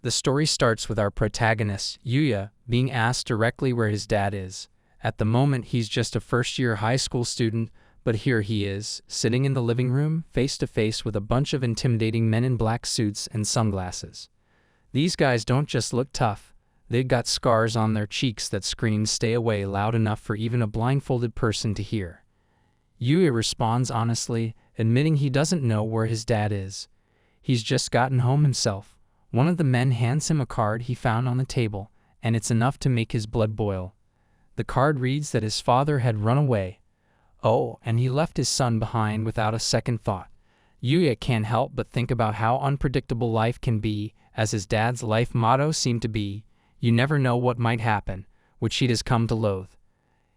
The story starts with our protagonist, Yuya, being asked directly where his dad is. At the moment, he's just a first-year high school student, but here he is, sitting in the living room, face to face with a bunch of intimidating men in black suits and sunglasses. These guys don't just look tough, they've got scars on their cheeks that scream "stay away" loud enough for even a blindfolded person to hear. Yuya responds honestly, admitting he doesn't know where his dad is. He's just gotten home himself. One of the men hands him a card he found on the table, and it's enough to make his blood boil. The card reads that his father had run away. Oh, and he left his son behind without a second thought. Yuya can't help but think about how unpredictable life can be, as his dad's life motto seemed to be, "You never know what might happen," which he has come to loathe.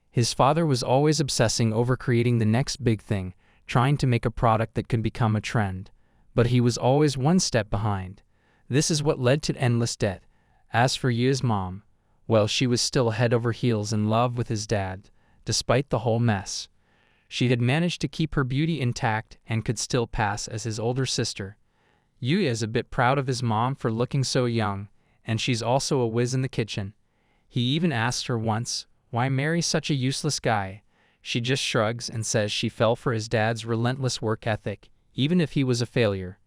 His father was always obsessing over creating the next big thing, trying to make a product that could become a trend. But he was always one step behind. This is what led to endless debt. As for Yuya's mom, well, she was still head over heels in love with his dad, despite the whole mess. She had managed to keep her beauty intact and could still pass as his older sister. Yuya is a bit proud of his mom for looking so young, and she's also a whiz in the kitchen. He even asked her once, "Why marry such a useless guy?" She just shrugs and says she fell for his dad's relentless work ethic, even if he was a failure.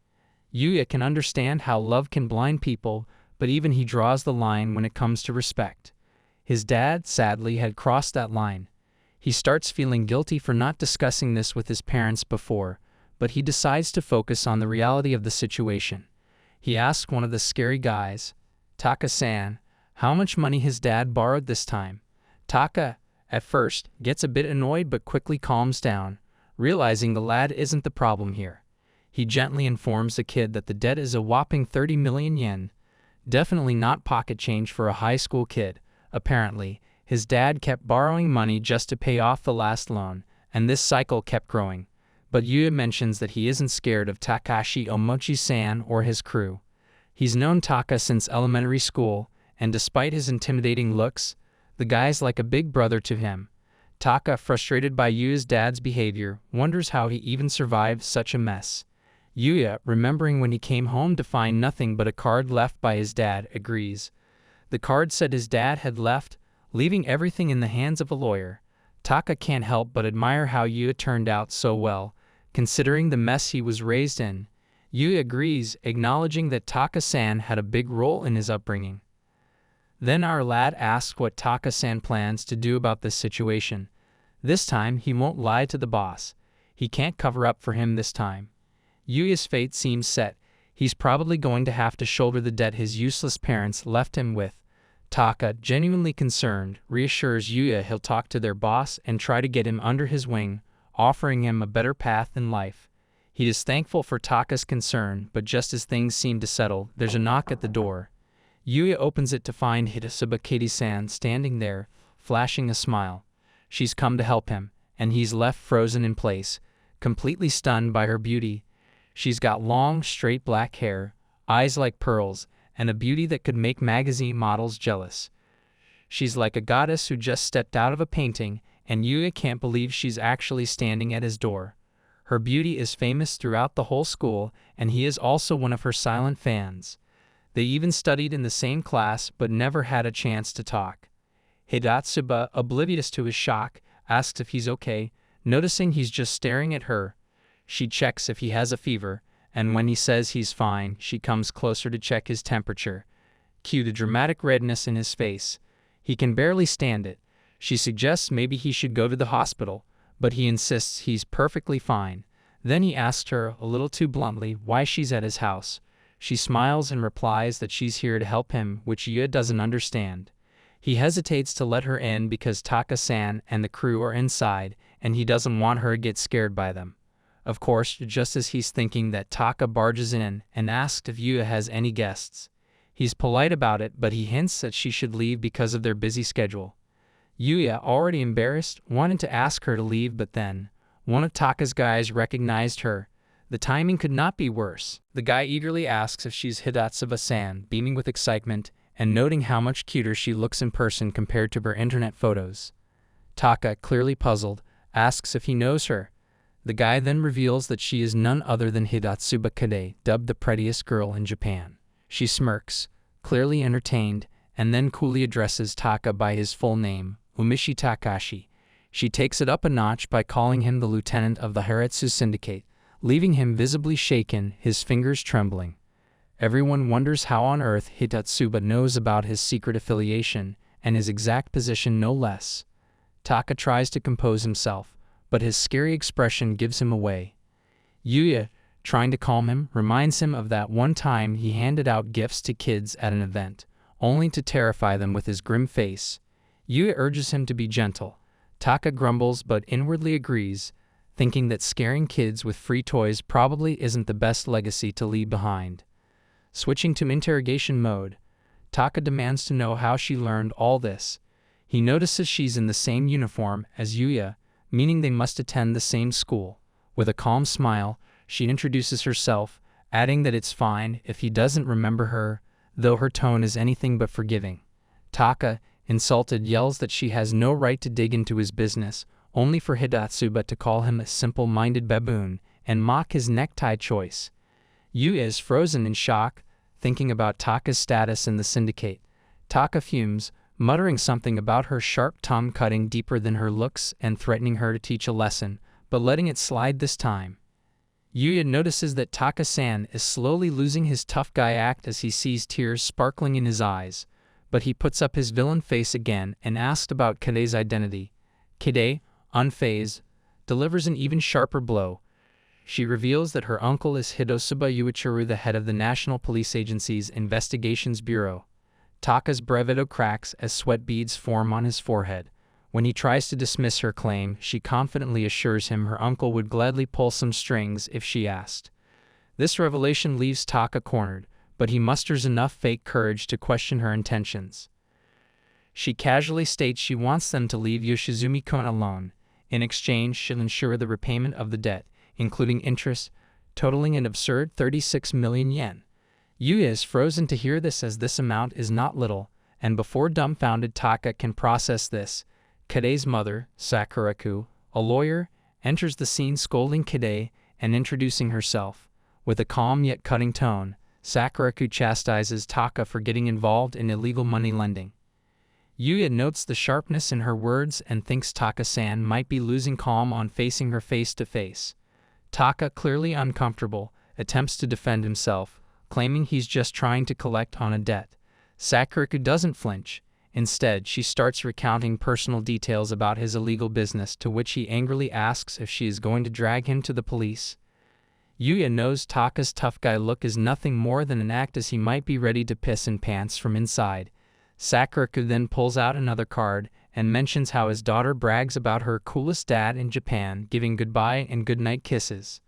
Yuya can understand how love can blind people, but even he draws the line when it comes to respect. His dad, sadly, had crossed that line. He starts feeling guilty for not discussing this with his parents before, but he decides to focus on the reality of the situation. He asks one of the scary guys, Taka-san, how much money his dad borrowed this time. Taka, at first, gets a bit annoyed but quickly calms down, realizing the lad isn't the problem here. He gently informs the kid that the debt is a whopping 30 million yen. Definitely not pocket change for a high school kid. Apparently, his dad kept borrowing money just to pay off the last loan, and this cycle kept growing. But Yuya mentions that he isn't scared of Takashi Omochi-san or his crew. He's known Taka since elementary school, and despite his intimidating looks, the guy's like a big brother to him. Taka, frustrated by Yuya's dad's behavior, wonders how he even survived such a mess. Yuya, remembering when he came home to find nothing but a card left by his dad, agrees. The card said his dad had left, leaving everything in the hands of a lawyer. Taka can't help but admire how Yuya turned out so well, considering the mess he was raised in. Yuya agrees, acknowledging that Taka-san had a big role in his upbringing. Then our lad asks what Taka-san plans to do about this situation. This time, he won't lie to the boss. He can't cover up for him this time. Yuya's fate seems set. He's probably going to have to shoulder the debt his useless parents left him with. Taka, genuinely concerned, reassures Yuya he'll talk to their boss and try to get him under his wing, offering him a better path in life. He is thankful for Taka's concern, but just as things seem to settle, there's a knock at the door. Yuya opens it to find Hitasuba Kaede-san standing there, flashing a smile. She's come to help him, and he's left frozen in place, completely stunned by her beauty. She's got long, straight black hair, eyes like pearls, and a beauty that could make magazine models jealous. She's like a goddess who just stepped out of a painting, and Yuya can't believe she's actually standing at his door. Her beauty is famous throughout the whole school, and he is also one of her silent fans. They even studied in the same class but never had a chance to talk. Hitasuba, oblivious to his shock, asks if he's okay, noticing he's just staring at her. She checks if he has a fever, and when he says he's fine, she comes closer to check his temperature. Cue the dramatic redness in his face. He can barely stand it. She suggests maybe he should go to the hospital, but he insists he's perfectly fine. Then he asks her, a little too bluntly, why she's at his house. She smiles and replies that she's here to help him, which Yuya doesn't understand. He hesitates to let her in because Taka-san and the crew are inside, and he doesn't want her to get scared by them. Of course, just as he's thinking that, Taka barges in and asks if Yuya has any guests. He's polite about it, but he hints that she should leave because of their busy schedule. Yuya, already embarrassed, wanted to ask her to leave, but then one of Taka's guys recognized her. The timing could not be worse. The guy eagerly asks if she's Hitasuba-san, beaming with excitement and noting how much cuter she looks in person compared to her internet photos. Taka, clearly puzzled, asks if he knows her. The guy then reveals that she is none other than Hitasuba Kaede, dubbed the prettiest girl in Japan. She smirks, clearly entertained, and then coolly addresses Taka by his full name, Umishi Takashi. She takes it up a notch by calling him the lieutenant of the Haretsu Syndicate, leaving him visibly shaken, his fingers trembling. Everyone wonders how on earth Hitatsuba knows about his secret affiliation, and his exact position no less. Taka tries to compose himself, but his scary expression gives him away. Yuya, trying to calm him, reminds him of that one time he handed out gifts to kids at an event, only to terrify them with his grim face. Yuya urges him to be gentle. Taka grumbles but inwardly agrees, thinking that scaring kids with free toys probably isn't the best legacy to leave behind. Switching to interrogation mode, Taka demands to know how she learned all this. He notices she's in the same uniform as Yuya, meaning they must attend the same school. With a calm smile, she introduces herself, adding that it's fine if he doesn't remember her, though her tone is anything but forgiving. Taka, insulted, yells that she has no right to dig into his business, only for Hitatsuba to call him a simple-minded baboon and mock his necktie choice. Yuya is frozen in shock, thinking about Taka's status in the syndicate. Taka fumes, muttering something about her sharp tongue cutting deeper than her looks and threatening her to teach a lesson, but letting it slide this time. Yuya notices that Taka-san is slowly losing his tough guy act as he sees tears sparkling in his eyes, but he puts up his villain face again and asks about Kaede's identity. Kaede, unfazed, delivers an even sharper blow. She reveals that her uncle is Hitotsuba Yuichiro, the head of the National Police Agency's Investigations Bureau. Taka's bravado cracks as sweat beads form on his forehead. When he tries to dismiss her claim, she confidently assures him her uncle would gladly pull some strings if she asked. This revelation leaves Taka cornered, but he musters enough fake courage to question her intentions. She casually states she wants them to leave Yoshizumi-kun alone. In exchange, she'll ensure the repayment of the debt, including interest, totaling an absurd 36 million yen. Yuya is frozen to hear this, as this amount is not little, and before dumbfounded Taka can process this, Kaede's mother, Sakuraku, a lawyer, enters the scene scolding Kaede and introducing herself. With a calm yet cutting tone, Sakuraku chastises Taka for getting involved in illegal money lending. Yuya notes the sharpness in her words and thinks Taka-san might be losing calm on facing her face to face. Taka, clearly uncomfortable, attempts to defend himself, claiming he's just trying to collect on a debt. Sakuraku doesn't flinch. Instead, she starts recounting personal details about his illegal business, to which he angrily asks if she is going to drag him to the police. Yuya knows Taka's tough guy look is nothing more than an act, as he might be ready to piss in pants from inside. Sakuraku then pulls out another card and mentions how his daughter brags about her coolest dad in Japan giving goodbye and goodnight kisses.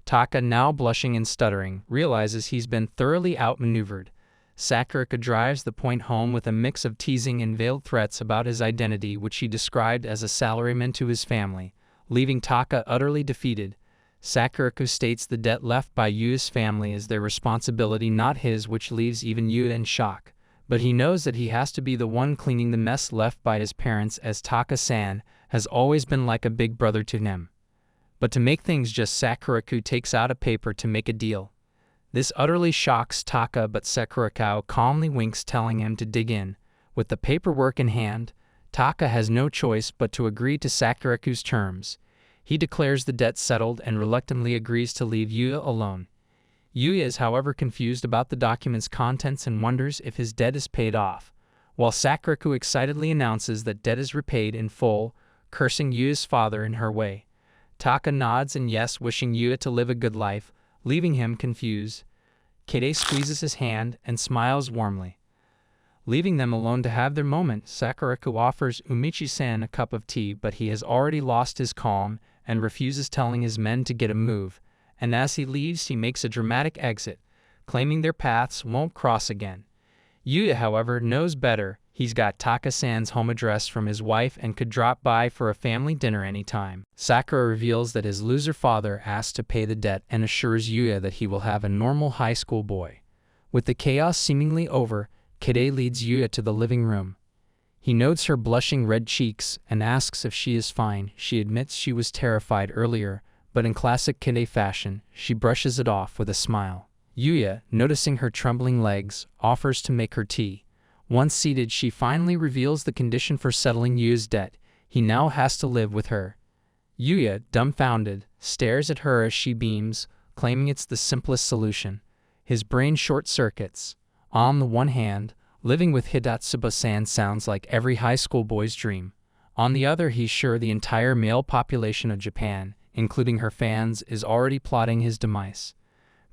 Taka, now blushing and stuttering, realizes he's been thoroughly outmaneuvered. Sakuraku drives the point home with a mix of teasing and veiled threats about his identity, which he described as a salaryman to his family, leaving Taka utterly defeated. Sakuraku states the debt left by Yuya's family is their responsibility, not his, which leaves even Yuya in shock. But he knows that he has to be the one cleaning the mess left by his parents, as Taka-san has always been like a big brother to him. But to make things just, Sakuraku takes out a paper to make a deal. This utterly shocks Taka, but Sakuraku calmly winks, telling him to dig in. With the paperwork in hand, Taka has no choice but to agree to Sakuraku's terms. He declares the debt settled and reluctantly agrees to leave Yuya alone. Yuya is, however, confused about the document's contents and wonders if his debt is paid off, while Sakuraku excitedly announces that debt is repaid in full, cursing Yuya's father in her way. Taka nods in yes, wishing Yuya to live a good life, leaving him confused. Kaede squeezes his hand and smiles warmly. Leaving them alone to have their moment, Sakuraku offers Umichi-san a cup of tea, but he has already lost his calm and refuses, telling his men to get a move, and as he leaves he makes a dramatic exit, claiming their paths won't cross again. Yuya, however, knows better. He's got Taka-san's home address from his wife and could drop by for a family dinner anytime. Sakura reveals that his loser father asked to pay the debt and assures Yuya that he will have a normal high school boy. With the chaos seemingly over, Kaede leads Yuya to the living room. He notes her blushing red cheeks and asks if she is fine. She admits she was terrified earlier, but in classic Kaede fashion, she brushes it off with a smile. Yuya, noticing her trembling legs, offers to make her tea. Once seated, she finally reveals the condition for settling Yuya's debt. He now has to live with her. Yuya, dumbfounded, stares at her as she beams, claiming it's the simplest solution. His brain short-circuits. On the one hand, living with Hidatsuba-san sounds like every high school boy's dream. On the other, he's sure the entire male population of Japan, including her fans, is already plotting his demise.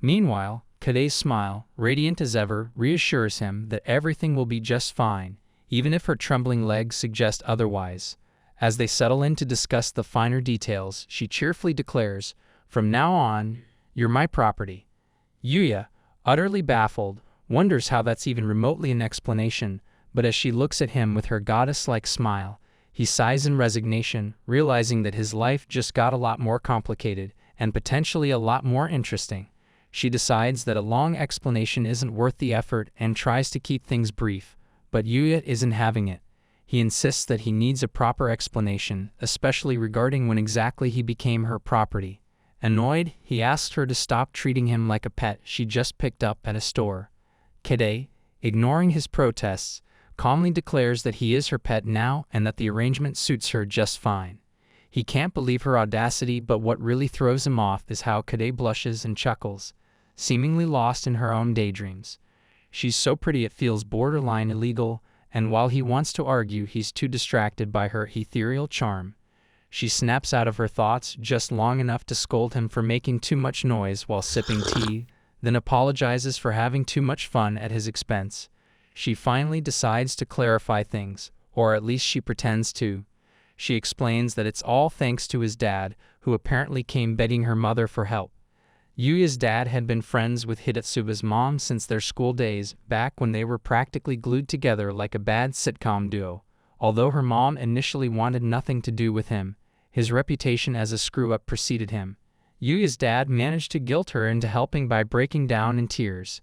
Meanwhile, Kaede's smile, radiant as ever, reassures him that everything will be just fine, even if her trembling legs suggest otherwise. As they settle in to discuss the finer details, she cheerfully declares, "From now on, you're my property." Yuya, utterly baffled, wonders how that's even remotely an explanation, but as she looks at him with her goddess-like smile, he sighs in resignation, realizing that his life just got a lot more complicated and potentially a lot more interesting. She decides that a long explanation isn't worth the effort and tries to keep things brief, but Yuya isn't having it. He insists that he needs a proper explanation, especially regarding when exactly he became her property. Annoyed, he asks her to stop treating him like a pet she just picked up at a store. Kaede, ignoring his protests, calmly declares that he is her pet now and that the arrangement suits her just fine. He can't believe her audacity, but what really throws him off is how Kaede blushes and chuckles, seemingly lost in her own daydreams. She's so pretty it feels borderline illegal, and while he wants to argue, he's too distracted by her ethereal charm. She snaps out of her thoughts just long enough to scold him for making too much noise while sipping tea, then apologizes for having too much fun at his expense. She finally decides to clarify things, or at least she pretends to. She explains that it's all thanks to his dad, who apparently came begging her mother for help. Yuya's dad had been friends with Hidatsuba's mom since their school days, back when they were practically glued together like a bad sitcom duo. Although her mom initially wanted nothing to do with him, his reputation as a screw-up preceded him. Yuya's dad managed to guilt her into helping by breaking down in tears.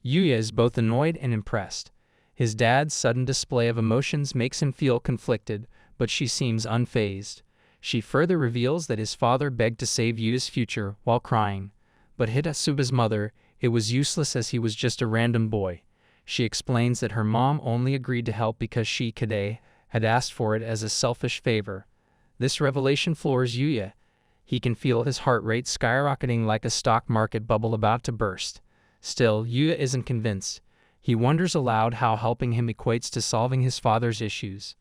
Yuya is both annoyed and impressed. His dad's sudden display of emotions makes him feel conflicted, but she seems unfazed. She further reveals that his father begged to save Yuya's future while crying, but Hidatsuba's mother, it was useless as he was just a random boy. She explains that her mom only agreed to help because she, Kaede, had asked for it as a selfish favor. This revelation floors Yuya. He can feel his heart rate skyrocketing like a stock market bubble about to burst. Still, Yuya isn't convinced. He wonders aloud how helping him equates to solving his father's issues.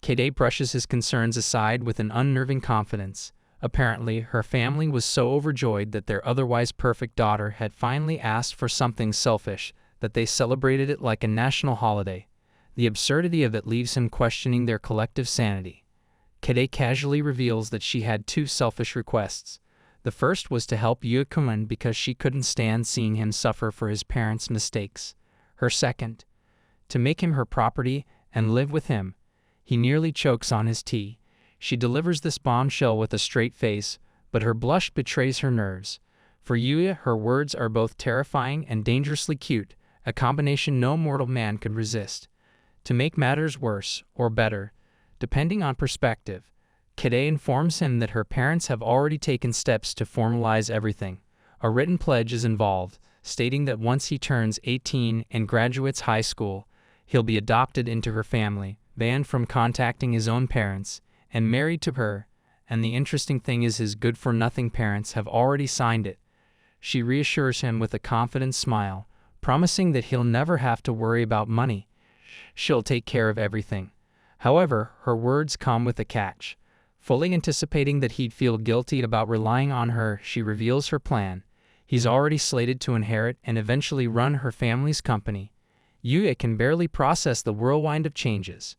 Kaede brushes his concerns aside with an unnerving confidence. Apparently, her family was so overjoyed that their otherwise perfect daughter had finally asked for something selfish that they celebrated it like a national holiday. The absurdity of it leaves him questioning their collective sanity. Kaede casually reveals that she had two selfish requests. The first was to help Yuya because she couldn't stand seeing him suffer for his parents' mistakes. Her second, to make him her property and live with him. He nearly chokes on his tea. She delivers this bombshell with a straight face, but her blush betrays her nerves. For Yuya, her words are both terrifying and dangerously cute, a combination no mortal man could resist. To make matters worse, or better, depending on perspective, Kaede informs him that her parents have already taken steps to formalize everything. A written pledge is involved, stating that once he turns 18 and graduates high school, he'll be adopted into her family, banned from contacting his own parents, and married to her. And the interesting thing is his good-for-nothing parents have already signed it. She reassures him with a confident smile, promising that he'll never have to worry about money. She'll take care of everything. However, her words come with a catch. Fully anticipating that he'd feel guilty about relying on her, she reveals her plan. He's already slated to inherit and eventually run her family's company. Yuya can barely process the whirlwind of changes.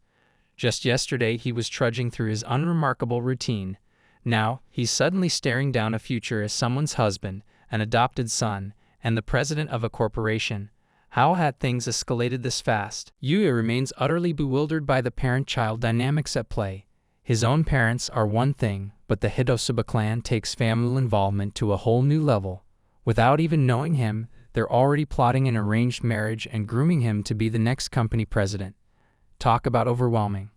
Just yesterday, he was trudging through his unremarkable routine. Now, he's suddenly staring down a future as someone's husband, an adopted son, and the president of a corporation. How had things escalated this fast? Yuya remains utterly bewildered by the parent-child dynamics at play. His own parents are one thing, but the Hidatsuba clan takes family involvement to a whole new level. Without even knowing him, they're already plotting an arranged marriage and grooming him to be the next company president. Talk about overwhelming.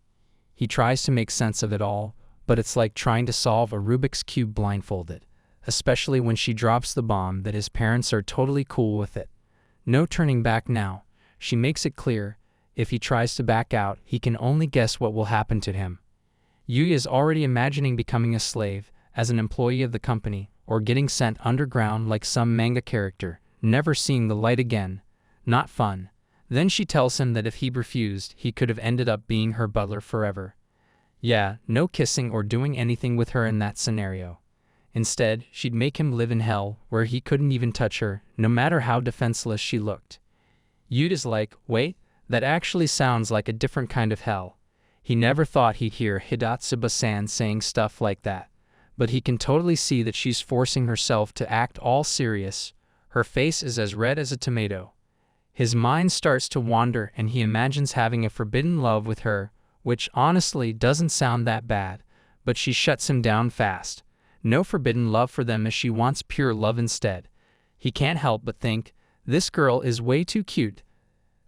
He tries to make sense of it all, but it's like trying to solve a Rubik's Cube blindfolded. especially when she drops the bomb that his parents are totally cool with it. No turning back now. She makes it clear, if he tries to back out, he can only guess what will happen to him. Yuya is already imagining becoming a slave, as an employee of the company, or getting sent underground like some manga character, never seeing the light again. Not fun. Then she tells him that if he refused, he could have ended up being her butler forever. Yeah, no kissing or doing anything with her in that scenario. Instead, she'd make him live in hell, where he couldn't even touch her, no matter how defenseless she looked. Yuda's like, wait, that actually sounds like a different kind of hell. He never thought he'd hear Hidatsuba-san saying stuff like that. But he can totally see that she's forcing herself to act all serious. Her face is as red as a tomato. His mind starts to wander and he imagines having a forbidden love with her, which honestly doesn't sound that bad, but she shuts him down fast. No forbidden love for them as she wants pure love instead. He can't help but think, this girl is way too cute,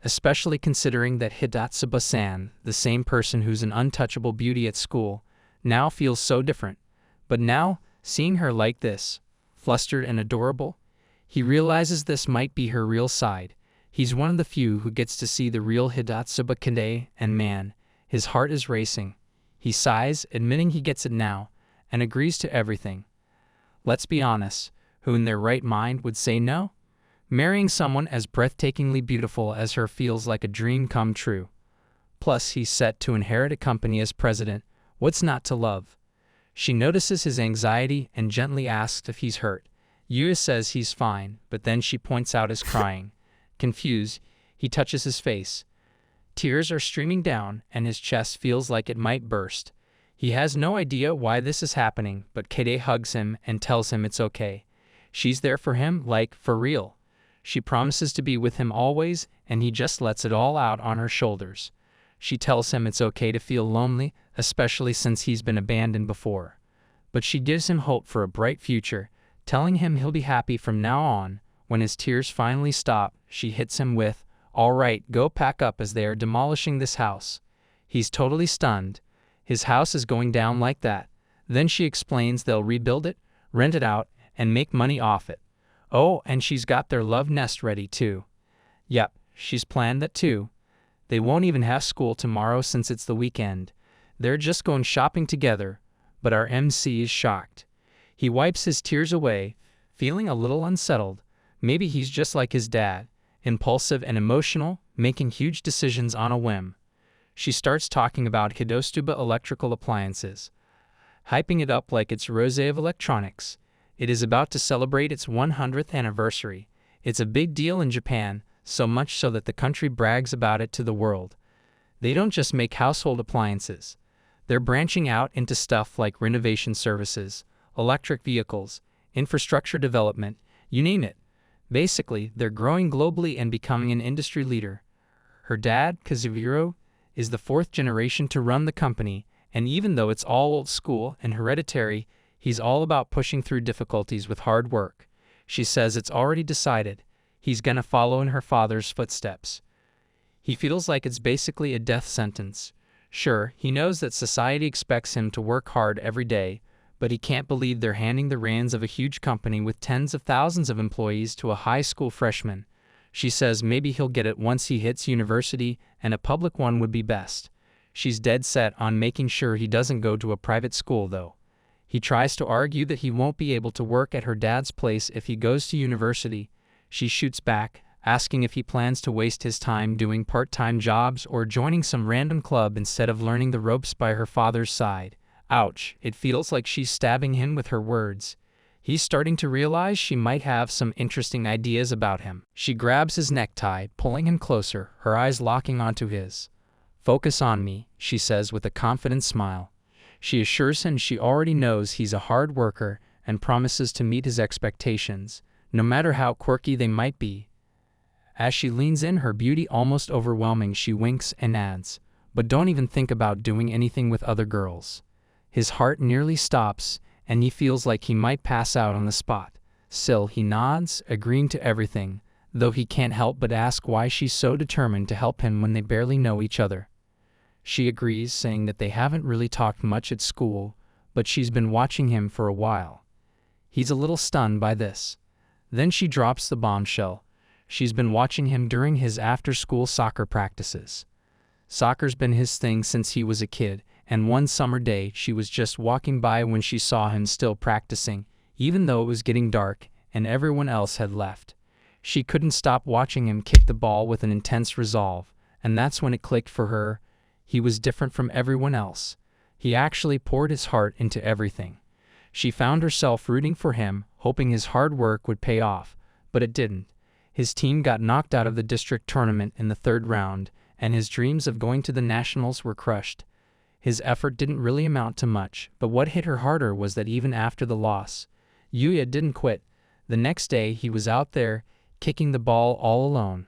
especially considering that Hidatsuba-san, the same person who's an untouchable beauty at school, now feels so different. But now, seeing her like this, flustered and adorable, he realizes this might be her real side. He's one of the few who gets to see the real Hidatsuba Kaede, and man, his heart is racing. He sighs, admitting he gets it now, and agrees to everything. Let's be honest, who in their right mind would say no? Marrying someone as breathtakingly beautiful as her feels like a dream come true. Plus, he's set to inherit a company as president. What's not to love? She notices his anxiety and gently asks if he's hurt. Yuya says he's fine, but then she points out his crying. Confused, he touches his face. Tears are streaming down, and his chest feels like it might burst. He has no idea why this is happening, but Kaede hugs him and tells him it's okay. She's there for him, like, for real. She promises to be with him always, and he just lets it all out on her shoulders. She tells him it's okay to feel lonely, especially since he's been abandoned before. But she gives him hope for a bright future, telling him he'll be happy from now on. When his tears finally stop, she hits him with, "All right, go pack up as they are demolishing this house." He's totally stunned. His house is going down like that. Then she explains they'll rebuild it, rent it out, and make money off it. Oh, and she's got their love nest ready too. Yep, she's planned that too. They won't even have school tomorrow since it's the weekend. They're just going shopping together, but our MC is shocked. He wipes his tears away, feeling a little unsettled. Maybe he's just like his dad, impulsive and emotional, making huge decisions on a whim. She starts talking about Hidatsuba electrical appliances, hyping it up like it's Rose of electronics. It is about to celebrate its 100th anniversary. It's a big deal in Japan, so much so that the country brags about it to the world. They don't just make household appliances. They're branching out into stuff like renovation services, electric vehicles, infrastructure development, you name it. Basically, they're growing globally and becoming an industry leader. Her dad, Kazuhiro, is the fourth generation to run the company, and even though it's all old school and hereditary, he's all about pushing through difficulties with hard work. She says it's already decided. He's gonna follow in her father's footsteps. He feels like it's basically a death sentence. Sure, he knows that society expects him to work hard every day, but he can't believe they're handing the reins of a huge company with tens of thousands of employees to a high school freshman. She says maybe he'll get it once he hits university, and a public one would be best. She's dead set on making sure he doesn't go to a private school though. He tries to argue that he won't be able to work at her dad's place if he goes to university. She shoots back, asking if he plans to waste his time doing part-time jobs or joining some random club instead of learning the ropes by her father's side. Ouch, it feels like she's stabbing him with her words. He's starting to realize she might have some interesting ideas about him. She grabs his necktie, pulling him closer, her eyes locking onto his. "Focus on me," she says with a confident smile. She assures him she already knows he's a hard worker and promises to meet his expectations, no matter how quirky they might be. As she leans in, her beauty almost overwhelming, she winks and adds, "But don't even think about doing anything with other girls." His heart nearly stops, and he feels like he might pass out on the spot. Still, he nods, agreeing to everything, though he can't help but ask why she's so determined to help him when they barely know each other. She agrees, saying that they haven't really talked much at school, but she's been watching him for a while. He's a little stunned by this. Then she drops the bombshell. She's been watching him during his after-school soccer practices. Soccer's been his thing since he was a kid, and one summer day she was just walking by when she saw him still practicing, even though it was getting dark and everyone else had left. She couldn't stop watching him kick the ball with an intense resolve, and that's when it clicked for her. He was different from everyone else. He actually poured his heart into everything. She found herself rooting for him, hoping his hard work would pay off, but it didn't. His team got knocked out of the district tournament in the third round, and his dreams of going to the nationals were crushed. His effort didn't really amount to much, but what hit her harder was that even after the loss, Yuya didn't quit. The next day he was out there, kicking the ball all alone.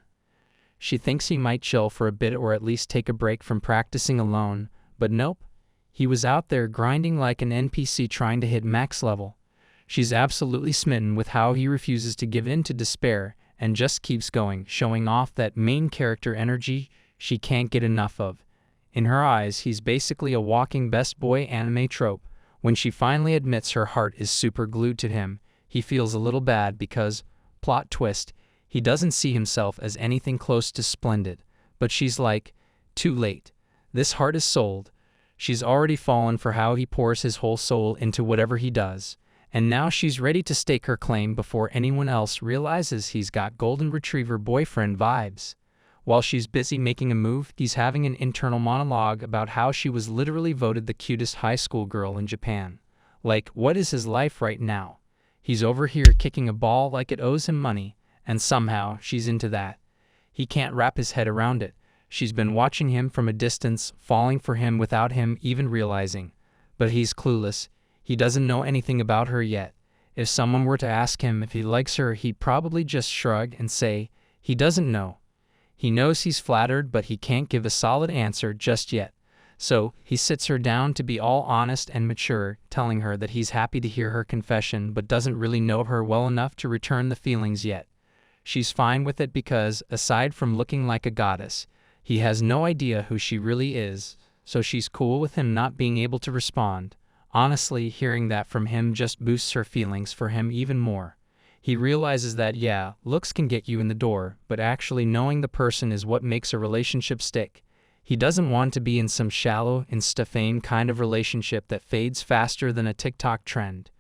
She thinks he might chill for a bit or at least take a break from practicing alone, but nope. He was out there grinding like an NPC trying to hit max level. She's absolutely smitten with how he refuses to give in to despair and just keeps going, showing off that main character energy she can't get enough of. In her eyes, he's basically a walking best boy anime trope. When she finally admits her heart is super glued to him, he feels a little bad because, plot twist, he doesn't see himself as anything close to splendid. But she's like, too late. This heart is sold. She's already fallen for how he pours his whole soul into whatever he does, and now she's ready to stake her claim before anyone else realizes he's got golden retriever boyfriend vibes. While she's busy making a move, he's having an internal monologue about how she was literally voted the cutest high school girl in Japan. Like, what is his life right now? He's over here kicking a ball like it owes him money, and somehow she's into that. He can't wrap his head around it. She's been watching him from a distance, falling for him without him even realizing. But he's clueless. He doesn't know anything about her yet. If someone were to ask him if he likes her, he'd probably just shrug and say he doesn't know. He knows he's flattered, but he can't give a solid answer just yet. So he sits her down to be all honest and mature, telling her that he's happy to hear her confession but doesn't really know her well enough to return the feelings yet. She's fine with it because, aside from looking like a goddess, he has no idea who she really is, so she's cool with him not being able to respond. Honestly, hearing that from him just boosts her feelings for him even more. He realizes that, yeah, looks can get you in the door, but actually knowing the person is what makes a relationship stick. He doesn't want to be in some shallow, insta-fame kind of relationship that fades faster than a TikTok trend.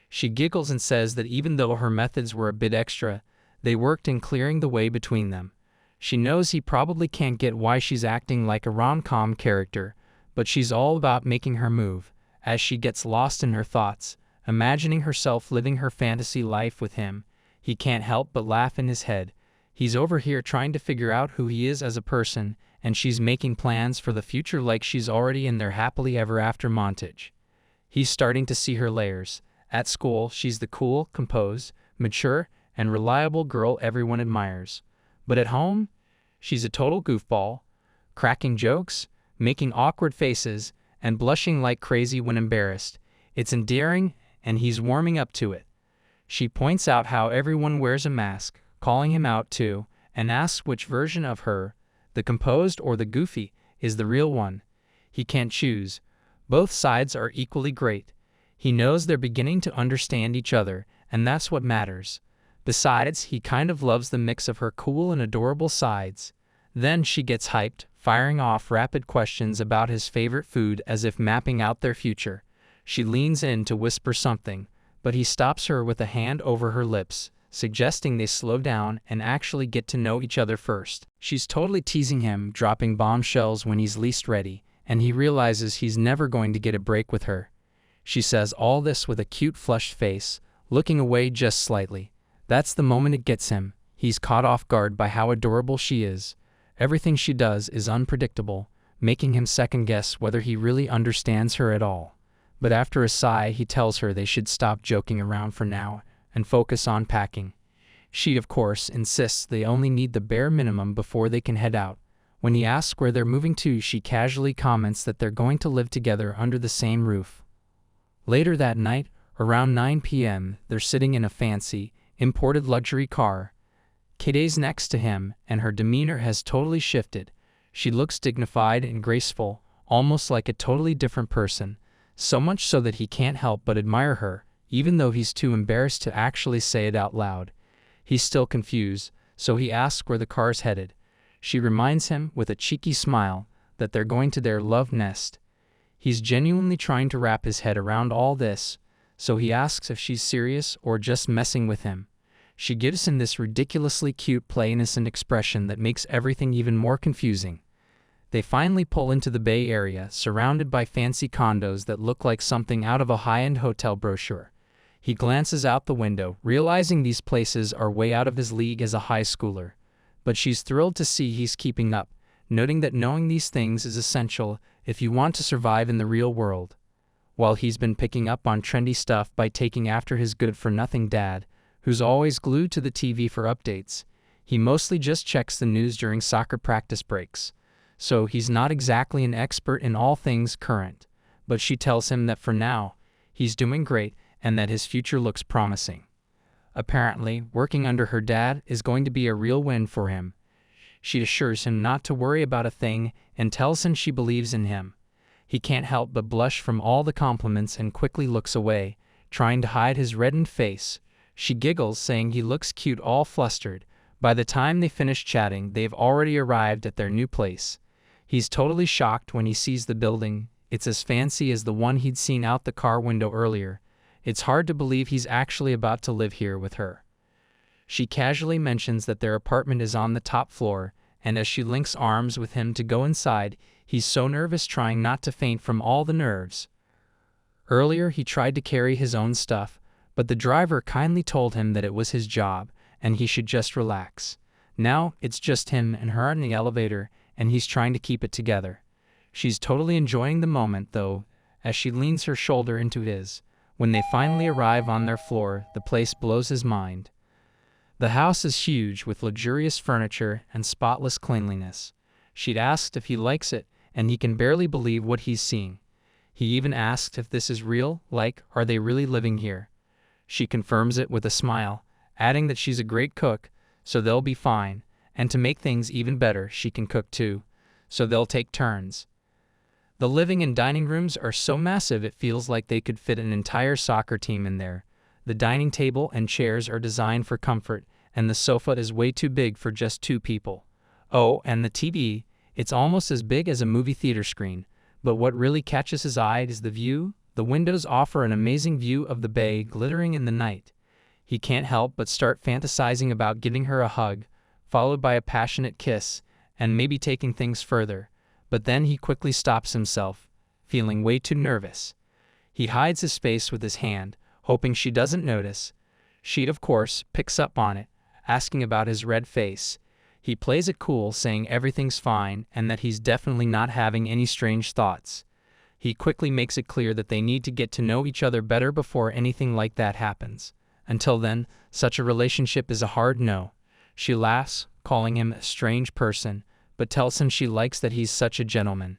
She giggles and says that even though her methods were a bit extra, they worked in clearing the way between them. She knows he probably can't get why she's acting like a rom-com character, but she's all about making her move, as she gets lost in her thoughts, imagining herself living her fantasy life with him. He can't help but laugh in his head. He's over here trying to figure out who he is as a person, and she's making plans for the future like she's already in their happily ever after montage. He's starting to see her layers. At school, she's the cool, composed, mature, and reliable girl everyone admires. But at home, she's a total goofball, cracking jokes, making awkward faces, and blushing like crazy when embarrassed. It's endearing, and he's warming up to it. She points out how everyone wears a mask, calling him out too, and asks which version of her, the composed or the goofy, is the real one. He can't choose. Both sides are equally great. He knows they're beginning to understand each other, and that's what matters. Besides, he kind of loves the mix of her cool and adorable sides. Then she gets hyped, firing off rapid questions about his favorite food as if mapping out their future. She leans in to whisper something, but he stops her with a hand over her lips, suggesting they slow down and actually get to know each other first. She's totally teasing him, dropping bombshells when he's least ready, and he realizes he's never going to get a break with her. She says all this with a cute flushed face, looking away just slightly. That's the moment it gets him. He's caught off guard by how adorable she is. Everything she does is unpredictable, making him second-guess whether he really understands her at all. But after a sigh, he tells her they should stop joking around for now and focus on packing. She, of course, insists they only need the bare minimum before they can head out. When he asks where they're moving to, she casually comments that they're going to live together under the same roof. Later that night, around 9 p.m., they're sitting in a fancy, imported luxury car. Kaede's next to him, and her demeanor has totally shifted. She looks dignified and graceful, almost like a totally different person, so much so that he can't help but admire her, even though he's too embarrassed to actually say it out loud. He's still confused, so he asks where the car's headed. She reminds him, with a cheeky smile, that they're going to their love nest. He's genuinely trying to wrap his head around all this, so he asks if she's serious or just messing with him. She gives him this ridiculously cute, play-innocent expression that makes everything even more confusing. They finally pull into the Bay Area, surrounded by fancy condos that look like something out of a high-end hotel brochure. He glances out the window, realizing these places are way out of his league as a high schooler. But she's thrilled to see he's keeping up, noting that knowing these things is essential if you want to survive in the real world. While he's been picking up on trendy stuff by taking after his good-for-nothing dad, who's always glued to the TV for updates, he mostly just checks the news during soccer practice breaks. So he's not exactly an expert in all things current, but she tells him that for now, he's doing great and that his future looks promising. Apparently, working under her dad is going to be a real win for him. She assures him not to worry about a thing and tells him she believes in him. He can't help but blush from all the compliments and quickly looks away, trying to hide his reddened face. She giggles, saying he looks cute, all flustered. By the time they finish chatting, they've already arrived at their new place. He's totally shocked when he sees the building. It's as fancy as the one he'd seen out the car window earlier. It's hard to believe he's actually about to live here with her. She casually mentions that their apartment is on the top floor, and as she links arms with him to go inside, he's so nervous, trying not to faint from all the nerves. Earlier, he tried to carry his own stuff, but the driver kindly told him that it was his job, and he should just relax. Now, it's just him and her in the elevator, and he's trying to keep it together. She's totally enjoying the moment, though, as she leans her shoulder into his. When they finally arrive on their floor, the place blows his mind. The house is huge, with luxurious furniture and spotless cleanliness. She'd asked if he likes it, and he can barely believe what he's seeing. He even asked if this is real, like, are they really living here? She confirms it with a smile, adding that she's a great cook, so they'll be fine, and to make things even better, she can cook too, so they'll take turns. The living and dining rooms are so massive it feels like they could fit an entire soccer team in there. The dining table and chairs are designed for comfort, and the sofa is way too big for just two people. Oh, and the TV, it's almost as big as a movie theater screen. But what really catches his eye is the view. The windows offer an amazing view of the bay glittering in the night. He can't help but start fantasizing about giving her a hug, followed by a passionate kiss, and maybe taking things further. But then he quickly stops himself, feeling way too nervous. He hides his face with his hand, hoping she doesn't notice. She, of course, picks up on it, asking about his red face. He plays it cool, saying everything's fine and that he's definitely not having any strange thoughts. He quickly makes it clear that they need to get to know each other better before anything like that happens. Until then, such a relationship is a hard no. She laughs, calling him a strange person, but tells him she likes that he's such a gentleman.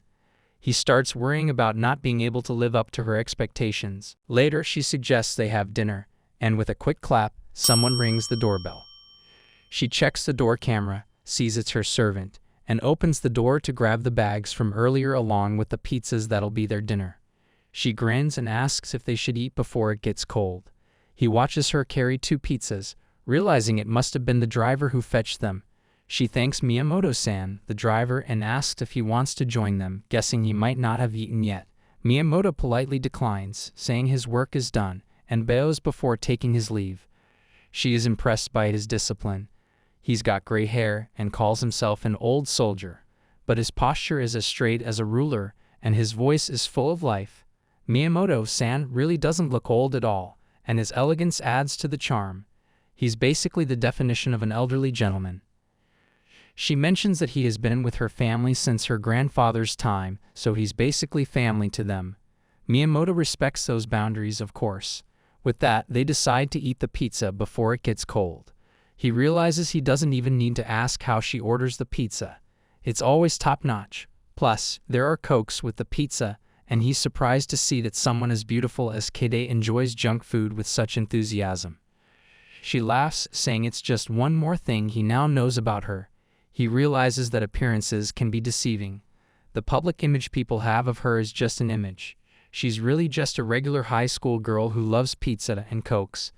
He starts worrying about not being able to live up to her expectations. Later, she suggests they have dinner, and with a quick clap, someone rings the doorbell. She checks the door camera, sees it's her servant, and opens the door to grab the bags from earlier along with the pizzas that'll be their dinner. She grins and asks if they should eat before it gets cold. He watches her carry 2 pizzas, realizing it must have been the driver who fetched them. She thanks Miyamoto-san, the driver, and asks if he wants to join them, guessing he might not have eaten yet. Miyamoto politely declines, saying his work is done, and bows before taking his leave. She is impressed by his discipline. He's got gray hair and calls himself an old soldier, but his posture is as straight as a ruler, and his voice is full of life. Miyamoto-san really doesn't look old at all, and his elegance adds to the charm. He's basically the definition of an elderly gentleman. She mentions that he has been with her family since her grandfather's time, so he's basically family to them. Miyamoto respects those boundaries, of course. With that, they decide to eat the pizza before it gets cold. He realizes he doesn't even need to ask how she orders the pizza. It's always top-notch. Plus, there are Cokes with the pizza, and he's surprised to see that someone as beautiful as Kaede enjoys junk food with such enthusiasm. She laughs, saying it's just one more thing he now knows about her. He realizes that appearances can be deceiving. The public image people have of her is just an image. She's really just a regular high school girl who loves pizza and cokes.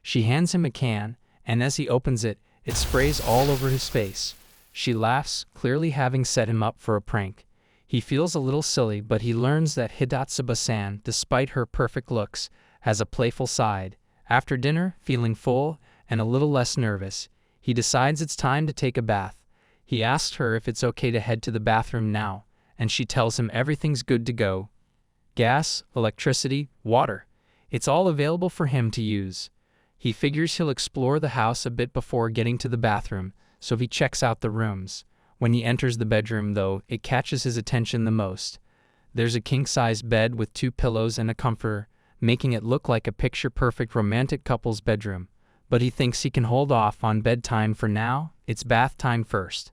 She hands him a can, and as he opens it, it sprays all over his face. She laughs, clearly having set him up for a prank. He feels a little silly, but he learns that Hidatsuba-san, despite her perfect looks, has a playful side. After dinner, feeling full and a little less nervous, he decides it's time to take a bath. He asks her if it's okay to head to the bathroom now, and she tells him everything's good to go. Gas, electricity, water. It's all available for him to use. He figures he'll explore the house a bit before getting to the bathroom, so he checks out the rooms. When he enters the bedroom, though, it catches his attention the most. There's a king-size bed with 2 pillows and a comforter, making it look like a picture-perfect romantic couple's bedroom. But he thinks he can hold off on bedtime for now. It's bath time first.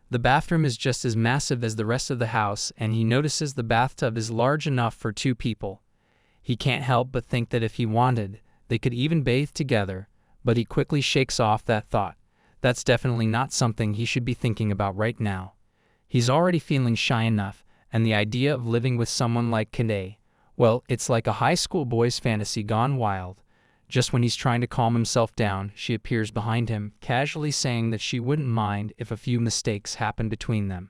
The bathroom is just as massive as the rest of the house, and he notices the bathtub is large enough for 2 people. He can't help but think that if he wanted, they could even bathe together, but he quickly shakes off that thought. That's definitely not something he should be thinking about right now. He's already feeling shy enough, and the idea of living with someone like Kaede, well, it's like a high school boy's fantasy gone wild. Just when he's trying to calm himself down, she appears behind him, casually saying that she wouldn't mind if a few mistakes happened between them.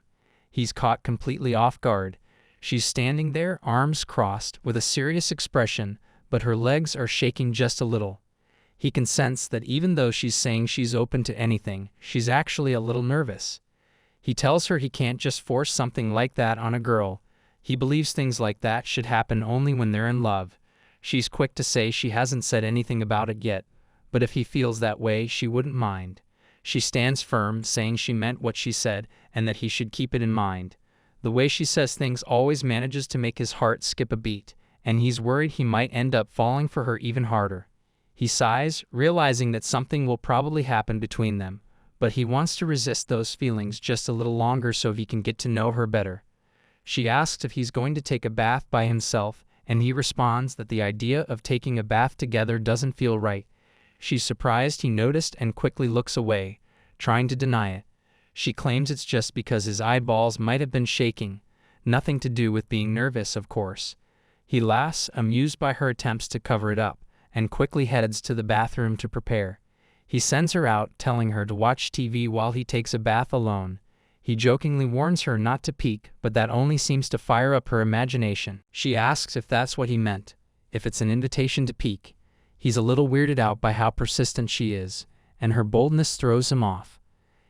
He's caught completely off guard. She's standing there, arms crossed, with a serious expression, but her legs are shaking just a little. He can sense that even though she's saying she's open to anything, she's actually a little nervous. He tells her he can't just force something like that on a girl. He believes things like that should happen only when they're in love. She's quick to say she hasn't said anything about it yet, but if he feels that way, she wouldn't mind. She stands firm, saying she meant what she said and that he should keep it in mind. The way she says things always manages to make his heart skip a beat, and he's worried he might end up falling for her even harder. He sighs, realizing that something will probably happen between them, but he wants to resist those feelings just a little longer so he can get to know her better. She asks if he's going to take a bath by himself, and he responds that the idea of taking a bath together doesn't feel right. She's surprised he noticed and quickly looks away, trying to deny it. She claims it's just because his eyeballs might have been shaking, nothing to do with being nervous, of course. He laughs, amused by her attempts to cover it up, and quickly heads to the bathroom to prepare. He sends her out, telling her to watch TV while he takes a bath alone. He jokingly warns her not to peek, but that only seems to fire up her imagination. She asks if that's what he meant, if it's an invitation to peek. He's a little weirded out by how persistent she is, and her boldness throws him off.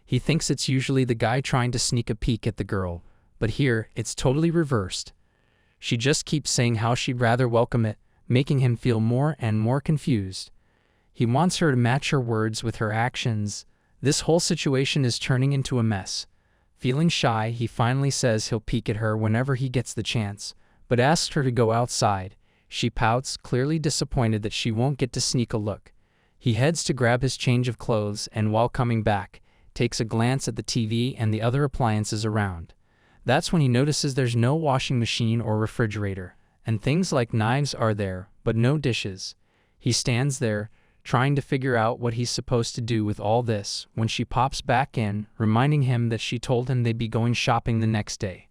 He thinks it's usually the guy trying to sneak a peek at the girl, but here it's totally reversed. She just keeps saying how she'd rather welcome it, making him feel more and more confused. He wants her to match her words with her actions. This whole situation is turning into a mess. Feeling shy, he finally says he'll peek at her whenever he gets the chance, but asks her to go outside. She pouts, clearly disappointed that she won't get to sneak a look. He heads to grab his change of clothes and while coming back, takes a glance at the TV and the other appliances around. That's when he notices there's no washing machine or refrigerator, and things like knives are there, but no dishes. He stands there, trying to figure out what he's supposed to do with all this, when she pops back in, reminding him that she told him they'd be going shopping the next day.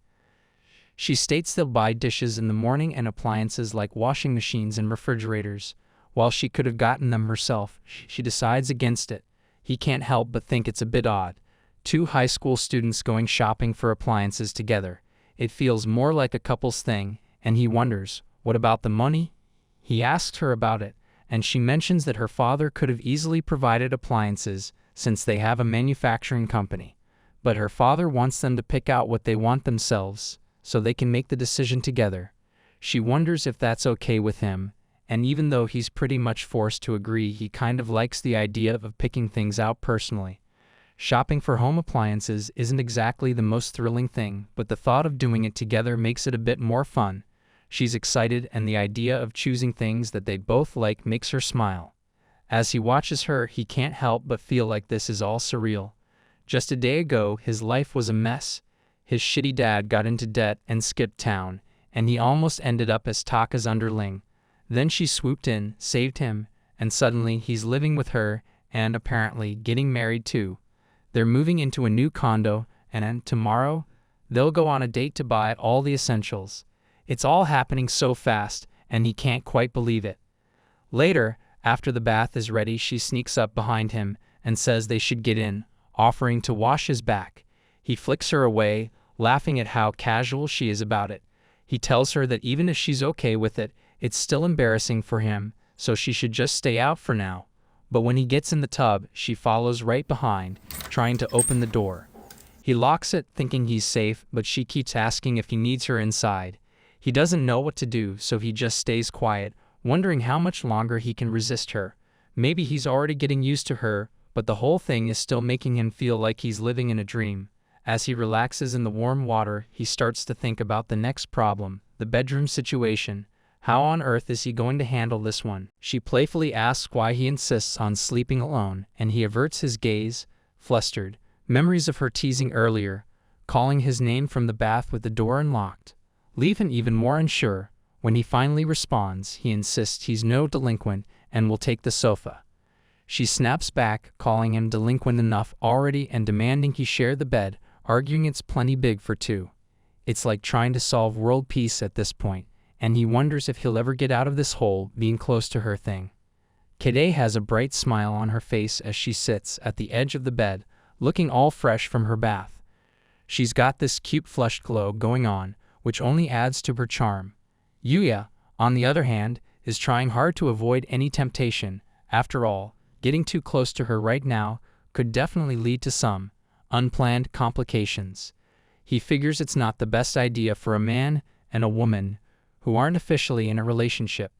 She states they'll buy dishes in the morning and appliances like washing machines and refrigerators. While she could have gotten them herself, she decides against it. He can't help but think it's a bit odd. 2 high school students going shopping for appliances together. It feels more like a couple's thing, and he wonders, what about the money? He asks her about it, and she mentions that her father could have easily provided appliances since they have a manufacturing company. But her father wants them to pick out what they want themselves, so they can make the decision together. She wonders if that's okay with him, and even though he's pretty much forced to agree, he kind of likes the idea of picking things out personally. Shopping for home appliances isn't exactly the most thrilling thing, but the thought of doing it together makes it a bit more fun. She's excited, and the idea of choosing things that they both like makes her smile. As he watches her, he can't help but feel like this is all surreal. Just a day ago, his life was a mess. His shitty dad got into debt and skipped town, and he almost ended up as Taka's underling. Then she swooped in, saved him, and suddenly he's living with her and apparently getting married too. They're moving into a new condo, and tomorrow, they'll go on a date to buy all the essentials. It's all happening so fast, and he can't quite believe it. Later, after the bath is ready, she sneaks up behind him and says they should get in, offering to wash his back. He flicks her away, laughing at how casual she is about it. He tells her that even if she's okay with it, it's still embarrassing for him, so she should just stay out for now. But when he gets in the tub, she follows right behind, trying to open the door. He locks it, thinking he's safe, but she keeps asking if he needs her inside. He doesn't know what to do, so he just stays quiet, wondering how much longer he can resist her. Maybe he's already getting used to her, but the whole thing is still making him feel like he's living in a dream. As he relaxes in the warm water, he starts to think about the next problem, the bedroom situation. How on earth is he going to handle this one? She playfully asks why he insists on sleeping alone, and he averts his gaze, flustered. Memories of her teasing earlier, calling his name from the bath with the door unlocked, leave him even more unsure. When he finally responds, he insists he's no delinquent and will take the sofa. She snaps back, calling him delinquent enough already and demanding he share the bed, arguing it's plenty big for two. It's like trying to solve world peace at this point, and he wonders if he'll ever get out of this whole being close to her thing. Kaede has a bright smile on her face as she sits at the edge of the bed, looking all fresh from her bath. She's got this cute flushed glow going on, which only adds to her charm. Yuya, on the other hand, is trying hard to avoid any temptation. After all, getting too close to her right now could definitely lead to some unplanned complications. He figures it's not the best idea for a man and a woman who aren't officially in a relationship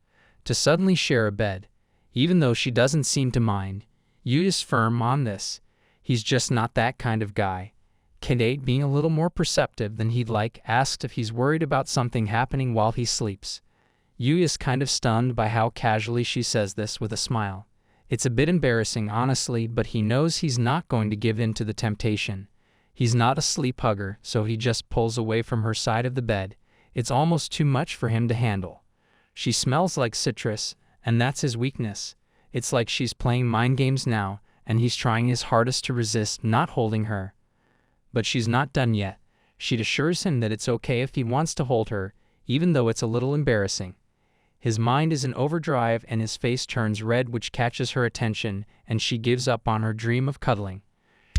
to suddenly share a bed, even though she doesn't seem to mind. Yuya's firm on this. He's just not that kind of guy. Kaede, being a little more perceptive than he'd like, asked if he's worried about something happening while he sleeps. Yuya's kind of stunned by how casually she says this with a smile. It's a bit embarrassing, honestly, but he knows he's not going to give in to the temptation. He's not a sleep hugger, so he just pulls away from her side of the bed. It's almost too much for him to handle. She smells like citrus, and that's his weakness. It's like she's playing mind games now, and he's trying his hardest to resist not holding her. But she's not done yet. She assures him that it's okay if he wants to hold her, even though it's a little embarrassing. His mind is in overdrive and his face turns red, which catches her attention, and she gives up on her dream of cuddling.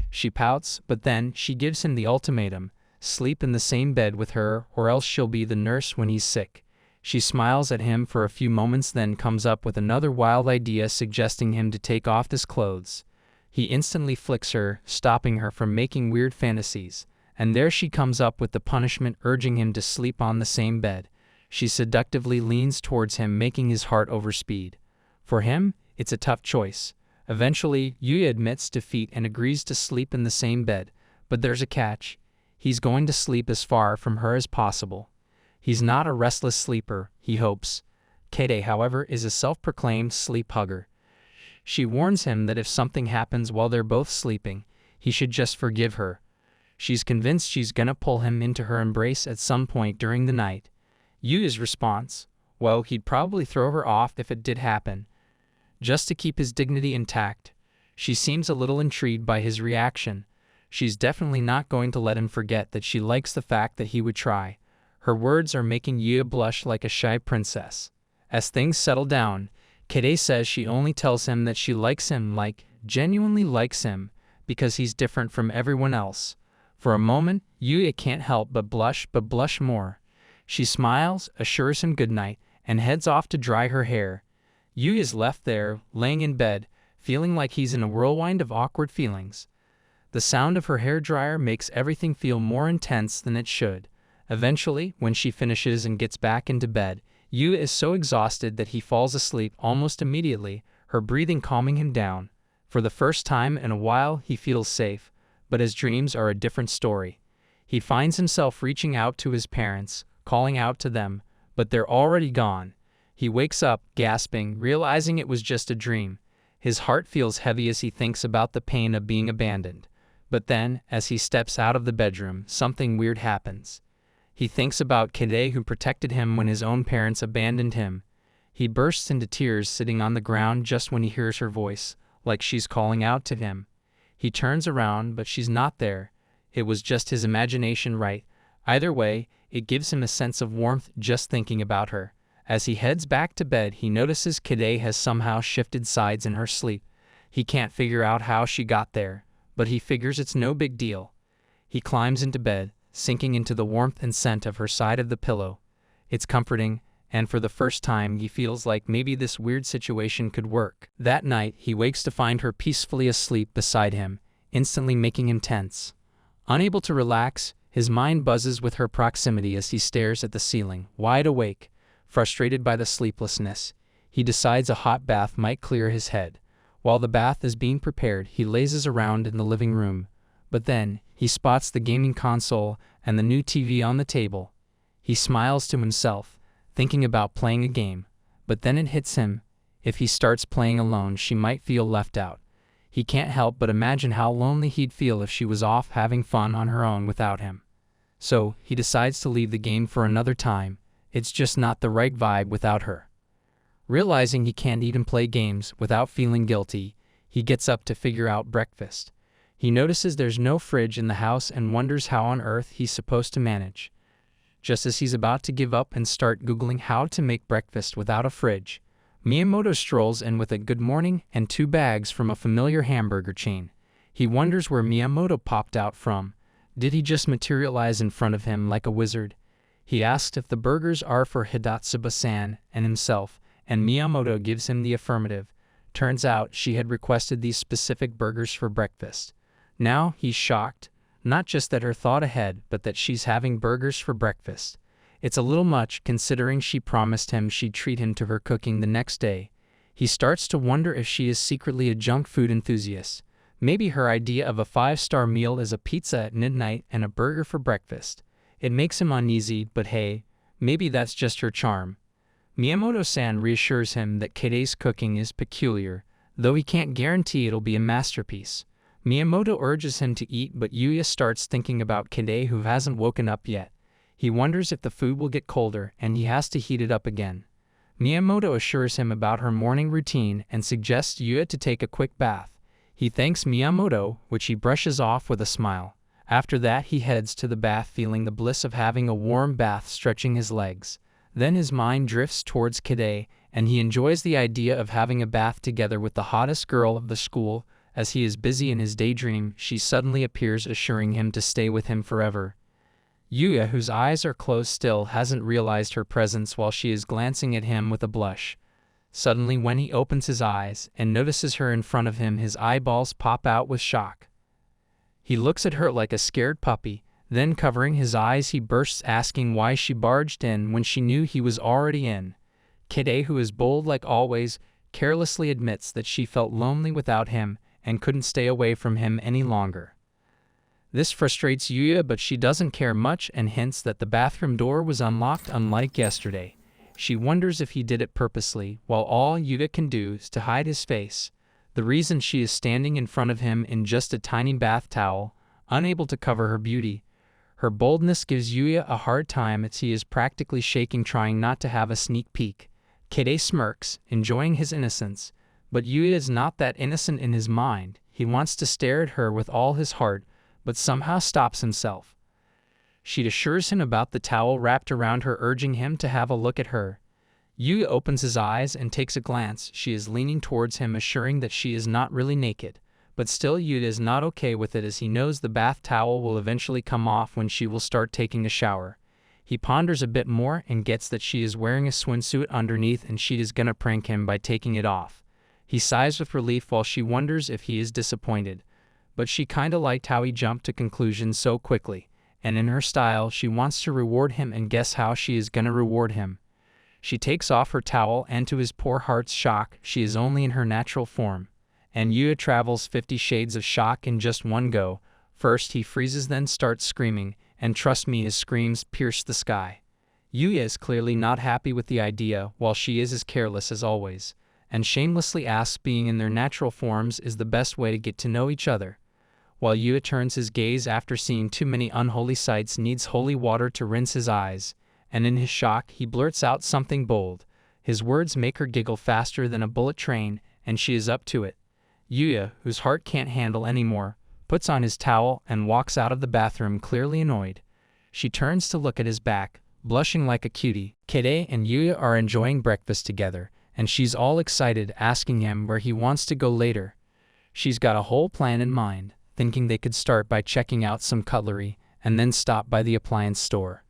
She pouts, but then she gives him the ultimatum: sleep in the same bed with her or else she'll be the nurse when he's sick. She smiles at him for a few moments, then comes up with another wild idea, suggesting him to take off his clothes. He instantly flicks her, stopping her from making weird fantasies, and there she comes up with the punishment, urging him to sleep on the same bed. She seductively leans towards him, making his heart overspeed. For him, it's a tough choice. Eventually, Yuya admits defeat and agrees to sleep in the same bed, but there's a catch. He's going to sleep as far from her as possible. He's not a restless sleeper, he hopes. Kaede, however, is a self-proclaimed sleep hugger. She warns him that if something happens while they're both sleeping, he should just forgive her. She's convinced she's gonna pull him into her embrace at some point during the night. Yuya's response: well, he'd probably throw her off if it did happen, just to keep his dignity intact. She seems a little intrigued by his reaction. She's definitely not going to let him forget that she likes the fact that he would try. Her words are making Yuya blush like a shy princess. As things settle down, Kaede says she only tells him that she likes him, like, genuinely likes him, because he's different from everyone else. For a moment, Yuya can't help but blush more. She smiles, assures him goodnight, and heads off to dry her hair. Yuya's left there, laying in bed, feeling like he's in a whirlwind of awkward feelings. The sound of her hairdryer makes everything feel more intense than it should. Eventually, when she finishes and gets back into bed, Yuya is so exhausted that he falls asleep almost immediately, her breathing calming him down. For the first time in a while, he feels safe, but his dreams are a different story. He finds himself reaching out to his parents, calling out to them, but they're already gone. He wakes up, gasping, realizing it was just a dream. His heart feels heavy as he thinks about the pain of being abandoned. But then, as he steps out of the bedroom, something weird happens. He thinks about Kaede, who protected him when his own parents abandoned him. He bursts into tears sitting on the ground just when he hears her voice, like she's calling out to him. He turns around, but she's not there. It was just his imagination, right? Either way, It gives him a sense of warmth just thinking about her. As he heads back to bed, he notices Kaede has somehow shifted sides in her sleep. He can't figure out how she got there, but he figures it's no big deal. He climbs into bed, sinking into the warmth and scent of her side of the pillow. It's comforting, and for the first time he feels like maybe this weird situation could work. That night, he wakes to find her peacefully asleep beside him, instantly making him tense. Unable to relax, his mind buzzes with her proximity as he stares at the ceiling, wide awake. Frustrated by the sleeplessness, he decides a hot bath might clear his head. While the bath is being prepared, he lazes around in the living room. But then, he spots the gaming console and the new TV on the table. He smiles to himself, thinking about playing a game. But then it hits him. If he starts playing alone, she might feel left out. He can't help but imagine how lonely he'd feel if she was off having fun on her own without him. So, he decides to leave the game for another time. It's just not the right vibe without her. Realizing he can't eat and play games without feeling guilty, he gets up to figure out breakfast. He notices there's no fridge in the house and wonders how on earth he's supposed to manage. Just as he's about to give up and start Googling how to make breakfast without a fridge, Miyamoto strolls in with a good morning and 2 bags from a familiar hamburger chain. He wonders where Miyamoto popped out from. Did he just materialize in front of him like a wizard? He asks if the burgers are for Hidatsuba-san and himself, and Miyamoto gives him the affirmative. Turns out she had requested these specific burgers for breakfast. Now he's shocked, not just that her thought ahead, but that she's having burgers for breakfast. It's a little much considering she promised him she'd treat him to her cooking the next day. He starts to wonder if she is secretly a junk food enthusiast. Maybe her idea of a 5-star meal is a pizza at midnight and a burger for breakfast. It makes him uneasy, but hey, maybe that's just her charm. Miyamoto-san reassures him that Kaede's cooking is peculiar, though he can't guarantee it'll be a masterpiece. Miyamoto urges him to eat, but Yuya starts thinking about Kaede, who hasn't woken up yet. He wonders if the food will get colder and he has to heat it up again. Miyamoto assures him about her morning routine and suggests Yuya to take a quick bath. He thanks Miyamoto, which he brushes off with a smile. After that, he heads to the bath, feeling the bliss of having a warm bath stretching his legs. Then his mind drifts towards Kaede, and he enjoys the idea of having a bath together with the hottest girl of the school. As he is busy in his daydream, she suddenly appears, assuring him to stay with him forever. Yuya, whose eyes are closed still, hasn't realized her presence while she is glancing at him with a blush. Suddenly, when he opens his eyes and notices her in front of him, his eyeballs pop out with shock. He looks at her like a scared puppy, then covering his eyes he bursts, asking why she barged in when she knew he was already in. Kaede, who is bold like always, carelessly admits that she felt lonely without him and couldn't stay away from him any longer. This frustrates Yuya, but she doesn't care much and hints that the bathroom door was unlocked unlike yesterday. She wonders if he did it purposely, while all Yuya can do is to hide his face. The reason she is standing in front of him in just a tiny bath towel, unable to cover her beauty. Her boldness gives Yuya a hard time as he is practically shaking, trying not to have a sneak peek. Kaede smirks, enjoying his innocence, but Yuya is not that innocent in his mind. He wants to stare at her with all his heart, but somehow stops himself. She assures him about the towel wrapped around her, urging him to have a look at her. Yuya opens his eyes and takes a glance. She is leaning towards him, assuring that she is not really naked. But still, Yuya is not okay with it, as he knows the bath towel will eventually come off when she will start taking a shower. He ponders a bit more and gets that she is wearing a swimsuit underneath and she is gonna prank him by taking it off. He sighs with relief while she wonders if he is disappointed. But she kinda liked how he jumped to conclusions so quickly, and in her style she wants to reward him, and guess how she is gonna reward him. She takes off her towel, and to his poor heart's shock, she is only in her natural form. And Yuya travels 50 shades of shock in just one go. First he freezes, then starts screaming, and trust me, his screams pierce the sky. Yuya is clearly not happy with the idea, while she is as careless as always, and shamelessly asks being in their natural forms is the best way to get to know each other. While Yuya turns his gaze after seeing too many unholy sights, needs holy water to rinse his eyes, and in his shock he blurts out something bold. His words make her giggle faster than a bullet train, and she is up to it. Yuya, whose heart can't handle anymore, puts on his towel and walks out of the bathroom, clearly annoyed. She turns to look at his back, blushing like a cutie. Kaede and Yuya are enjoying breakfast together, and she's all excited, asking him where he wants to go later. She's got a whole plan in mind, thinking they could start by checking out some cutlery and then stop by the appliance store.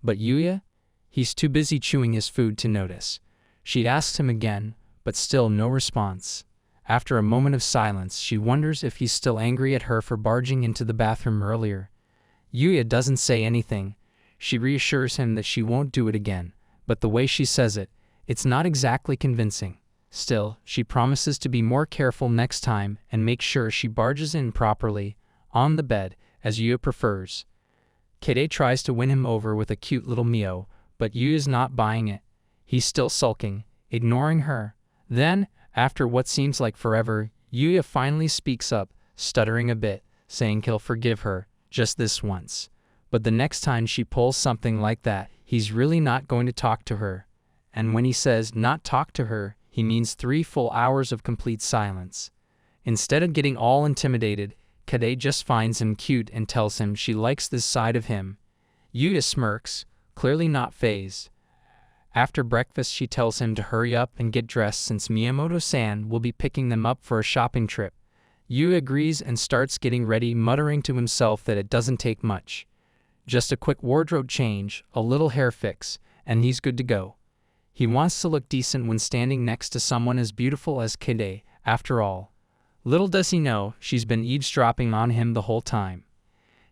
But Yuya? He's too busy chewing his food to notice. She asks him again, but still no response. After a moment of silence, she wonders if he's still angry at her for barging into the bathroom earlier. Yuya doesn't say anything. She reassures him that she won't do it again, but the way she says it, it's not exactly convincing. Still, she promises to be more careful next time and make sure she barges in properly, on the bed, as Yuya prefers. Kaede tries to win him over with a cute little meow, but Yuya's not buying it. He's still sulking, ignoring her. Then, after what seems like forever, Yuya finally speaks up, stuttering a bit, saying he'll forgive her, just this once. But the next time she pulls something like that, he's really not going to talk to her. And when he says not talk to her, he means 3 full hours of complete silence. Instead of getting all intimidated, Kaede just finds him cute and tells him she likes this side of him. Yuya smirks, clearly not fazed. After breakfast, she tells him to hurry up and get dressed since Miyamoto-san will be picking them up for a shopping trip. Yuya agrees and starts getting ready, muttering to himself that it doesn't take much. Just a quick wardrobe change, a little hair fix, and he's good to go. He wants to look decent when standing next to someone as beautiful as Kaede, after all. Little does he know, she's been eavesdropping on him the whole time.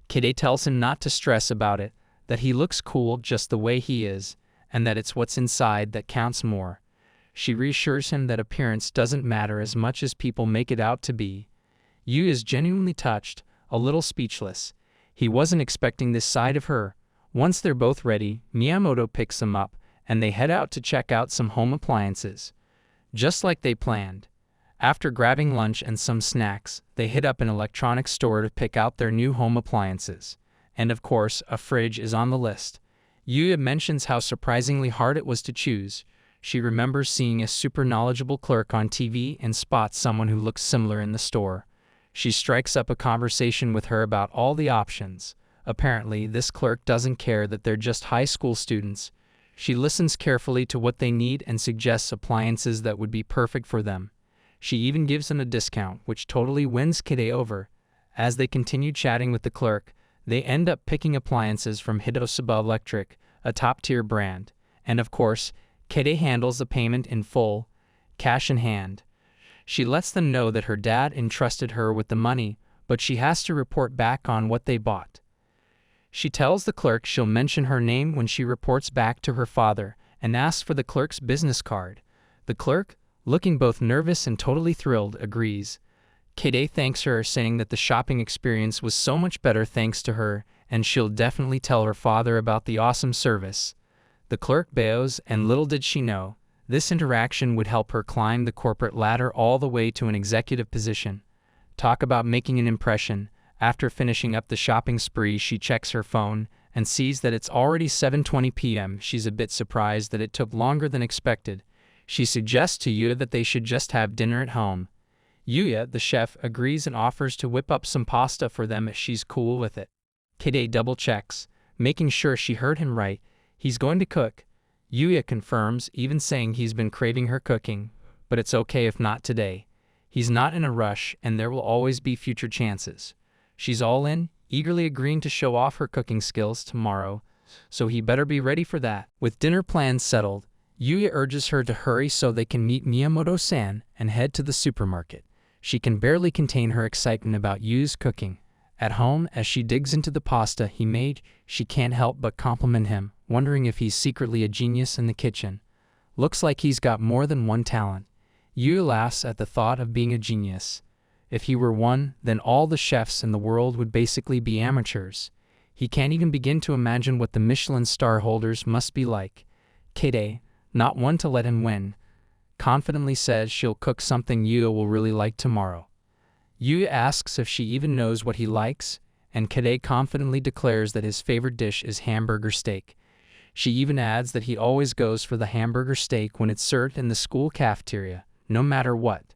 Kaede tells him not to stress about it, that he looks cool just the way he is, and that it's what's inside that counts more. She reassures him that appearance doesn't matter as much as people make it out to be. Yu is genuinely touched, a little speechless. He wasn't expecting this side of her. Once they're both ready, Miyamoto picks them up, and they head out to check out some home appliances. Just like they planned. After grabbing lunch and some snacks, they hit up an electronics store to pick out their new home appliances. And of course, a fridge is on the list. Yuya mentions how surprisingly hard it was to choose. She remembers seeing a super knowledgeable clerk on TV and spots someone who looks similar in the store. She strikes up a conversation with her about all the options. Apparently, this clerk doesn't care that they're just high school students. She listens carefully to what they need and suggests appliances that would be perfect for them. She even gives them a discount, which totally wins Kaede over. As they continue chatting with the clerk, they end up picking appliances from Hitoshiba Electric, a top-tier brand. And of course, Kaede handles the payment in full, cash in hand. She lets them know that her dad entrusted her with the money, but she has to report back on what they bought. She tells the clerk she'll mention her name when she reports back to her father and asks for the clerk's business card. The clerk, looking both nervous and totally thrilled, agrees. Kaede thanks her, saying that the shopping experience was so much better thanks to her, and she'll definitely tell her father about the awesome service. The clerk bows, and little did she know, this interaction would help her climb the corporate ladder all the way to an executive position. Talk about making an impression. After finishing up the shopping spree, she checks her phone and sees that it's already 7:20 p.m. She's a bit surprised that it took longer than expected. She suggests to Yuya that they should just have dinner at home. Yuya, the chef, agrees and offers to whip up some pasta for them if she's cool with it. Kaede double-checks, making sure she heard him right. He's going to cook. Yuya confirms, even saying he's been craving her cooking, but it's okay if not today. He's not in a rush, and there will always be future chances. She's all in, eagerly agreeing to show off her cooking skills tomorrow, so he better be ready for that. With dinner plans settled, Yuya urges her to hurry so they can meet Miyamoto-san and head to the supermarket. She can barely contain her excitement about Yu's cooking. At home, as she digs into the pasta he made, she can't help but compliment him, wondering if he's secretly a genius in the kitchen. Looks like he's got more than one talent. Yuya laughs at the thought of being a genius. If he were one, then all the chefs in the world would basically be amateurs. He can't even begin to imagine what the Michelin star holders must be like. Kaede, not one to let him win, confidently says she'll cook something Yuya will really like tomorrow. Yuya asks if she even knows what he likes, and Kaede confidently declares that his favorite dish is hamburger steak. She even adds that he always goes for the hamburger steak when it's served in the school cafeteria, no matter what.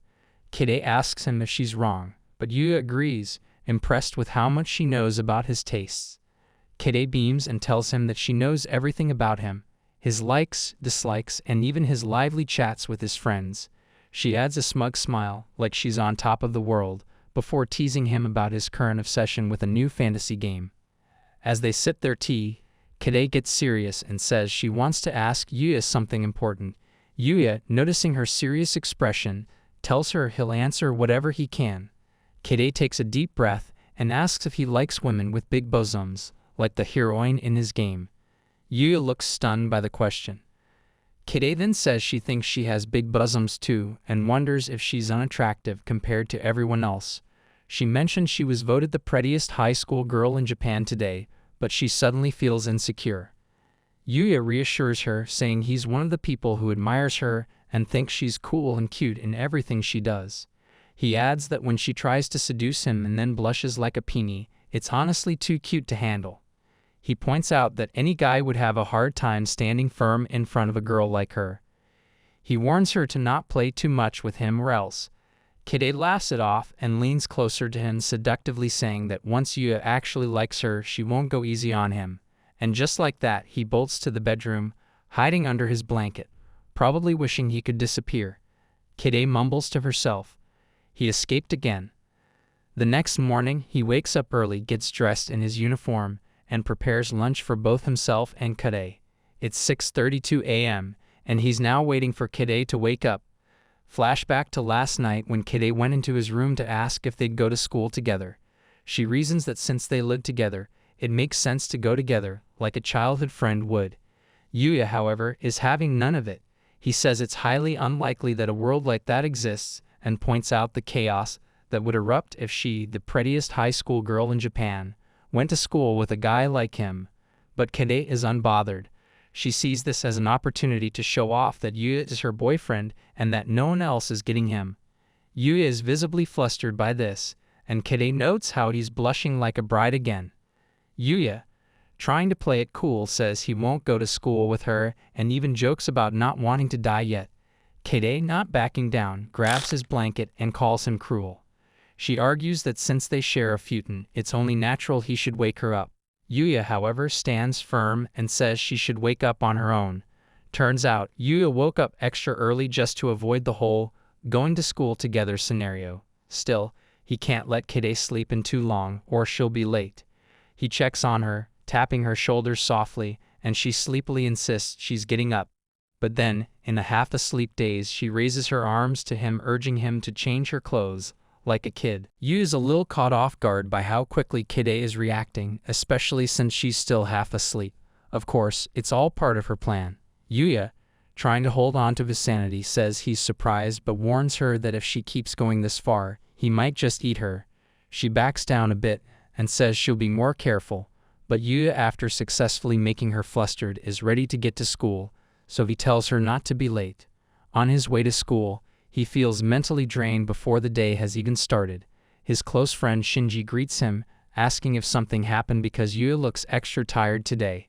Kaede asks him if she's wrong, but Yuya agrees, impressed with how much she knows about his tastes. Kaede beams and tells him that she knows everything about him, his likes, dislikes, and even his lively chats with his friends. She adds a smug smile, like she's on top of the world, before teasing him about his current obsession with a new fantasy game. As they sip their tea, Kaede gets serious and says she wants to ask Yuya something important. Yuya, noticing her serious expression, tells her he'll answer whatever he can. Kaede takes a deep breath and asks if he likes women with big bosoms, like the heroine in his game. Yuya looks stunned by the question. Kaede then says she thinks she has big bosoms too and wonders if she's unattractive compared to everyone else. She mentions she was voted the prettiest high school girl in Japan today, but she suddenly feels insecure. Yuya reassures her, saying he's one of the people who admires her and thinks she's cool and cute in everything she does. He adds that when she tries to seduce him and then blushes like a peony, it's honestly too cute to handle. He points out that any guy would have a hard time standing firm in front of a girl like her. He warns her to not play too much with him or else. Kaede laughs it off and leans closer to him, seductively saying that once Yuya actually likes her, she won't go easy on him. And just like that, he bolts to the bedroom, hiding under his blanket, probably wishing he could disappear. Kaede mumbles to herself. He escaped again. The next morning, he wakes up early, gets dressed in his uniform, and prepares lunch for both himself and Kaede. It's 6:32 a.m., and he's now waiting for Kaede to wake up. Flashback to last night when Kaede went into his room to ask if they'd go to school together. She reasons that since they live together, it makes sense to go together, like a childhood friend would. Yuya, however, is having none of it. He says it's highly unlikely that a world like that exists, and points out the chaos that would erupt if she, the prettiest high school girl in Japan, went to school with a guy like him. But Kaede is unbothered. She sees this as an opportunity to show off that Yuya is her boyfriend and that no one else is getting him. Yuya is visibly flustered by this, and Kaede notes how he's blushing like a bride again. Yuya, trying to play it cool, says he won't go to school with her and even jokes about not wanting to die yet. Kaede, not backing down, grabs his blanket and calls him cruel. She argues that since they share a futon, it's only natural he should wake her up. Yuya, however, stands firm and says she should wake up on her own. Turns out, Yuya woke up extra early just to avoid the whole going to school together scenario. Still, he can't let Kaede sleep in too long or she'll be late. He checks on her, tapping her shoulders softly, and she sleepily insists she's getting up. But then, in a half-asleep daze, she raises her arms to him, urging him to change her clothes, like a kid. Yuya is a little caught off guard by how quickly Kaede is reacting, especially since she's still half asleep. Of course, it's all part of her plan. Yuya, trying to hold on to his sanity, says he's surprised but warns her that if she keeps going this far, he might just eat her. She backs down a bit and says she'll be more careful, but Yuya, after successfully making her flustered, is ready to get to school, so he tells her not to be late. On his way to school, he feels mentally drained before the day has even started. His close friend Shinji greets him, asking if something happened because Yuya looks extra tired today.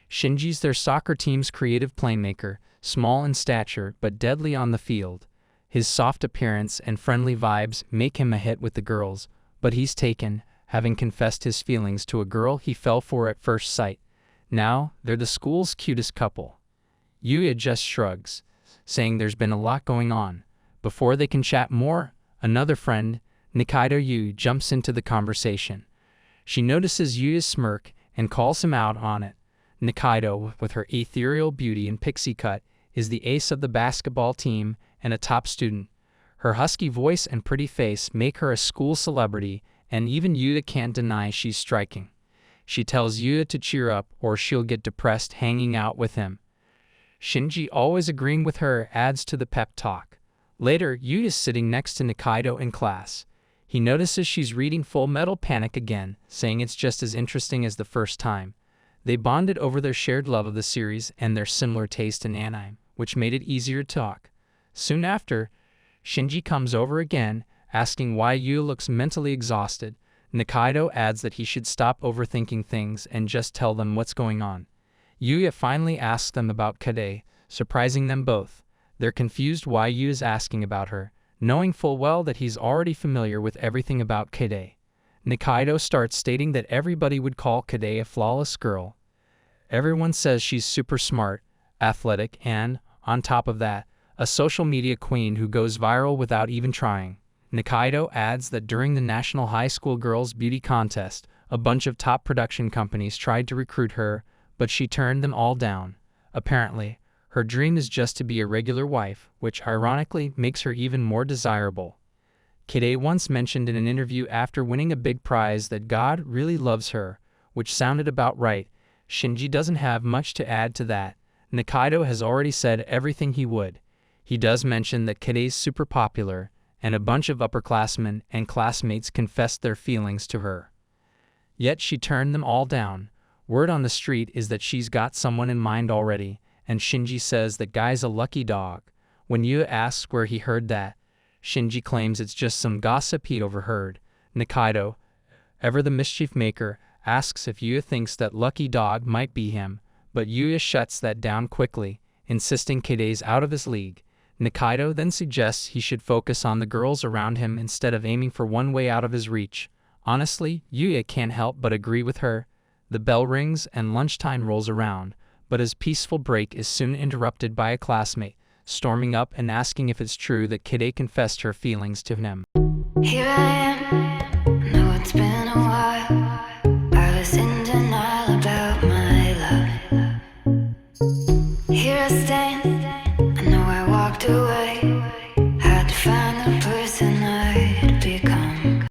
Shinji's their soccer team's creative playmaker, small in stature but deadly on the field. His soft appearance and friendly vibes make him a hit with the girls, but he's taken, having confessed his feelings to a girl he fell for at first sight. Now, they're the school's cutest couple. Yuya just shrugs, saying there's been a lot going on. Before they can chat more, another friend, Nikaido Yu, jumps into the conversation. She notices Yuya's smirk and calls him out on it. Nikaido, with her ethereal beauty and pixie cut, is the ace of the basketball team and a top student. Her husky voice and pretty face make her a school celebrity, and even Yuya can't deny she's striking. She tells Yuya to cheer up or she'll get depressed hanging out with him. Shinji, always agreeing with her, adds to the pep talk. Later, Yuya is sitting next to Nikaido in class. He notices she's reading Full Metal Panic again, saying it's just as interesting as the first time. They bonded over their shared love of the series and their similar taste in anime, which made it easier to talk. Soon after, Shinji comes over again, asking why Yuya looks mentally exhausted. Nikaido adds that he should stop overthinking things and just tell them what's going on. Yuya finally asks them about Kaede, surprising them both. They're confused why Yuya's asking about her, knowing full well that he's already familiar with everything about Kaede. Nikaido starts stating that everybody would call Kaede a flawless girl. Everyone says she's super smart, athletic, and, on top of that, a social media queen who goes viral without even trying. Nikaido adds that during the National High School Girls Beauty Contest, a bunch of top production companies tried to recruit her, but she turned them all down. Apparently, her dream is just to be a regular wife, which ironically makes her even more desirable. Kaede once mentioned in an interview after winning a big prize that God really loves her, which sounded about right. Shinji doesn't have much to add to that. Nikaido has already said everything he would. He does mention that Kaede's super popular, and a bunch of upperclassmen and classmates confessed their feelings to her. Yet she turned them all down. Word on the street is that she's got someone in mind already, and Shinji says that guy's a lucky dog. When Yuya asks where he heard that, Shinji claims it's just some gossip he'd overheard. Nikaido, ever the mischief maker, asks if Yuya thinks that lucky dog might be him, but Yuya shuts that down quickly, insisting Kaede's out of his league. Nikaido then suggests he should focus on the girls around him instead of aiming for one way out of his reach. Honestly, Yuya can't help but agree with her. The bell rings and lunchtime rolls around, but his peaceful break is soon interrupted by a classmate, storming up and asking if it's true that Kaede confessed her feelings to him. Here I am, know it's been a while. I was in denial about my love. Here I stand, I know I walked away.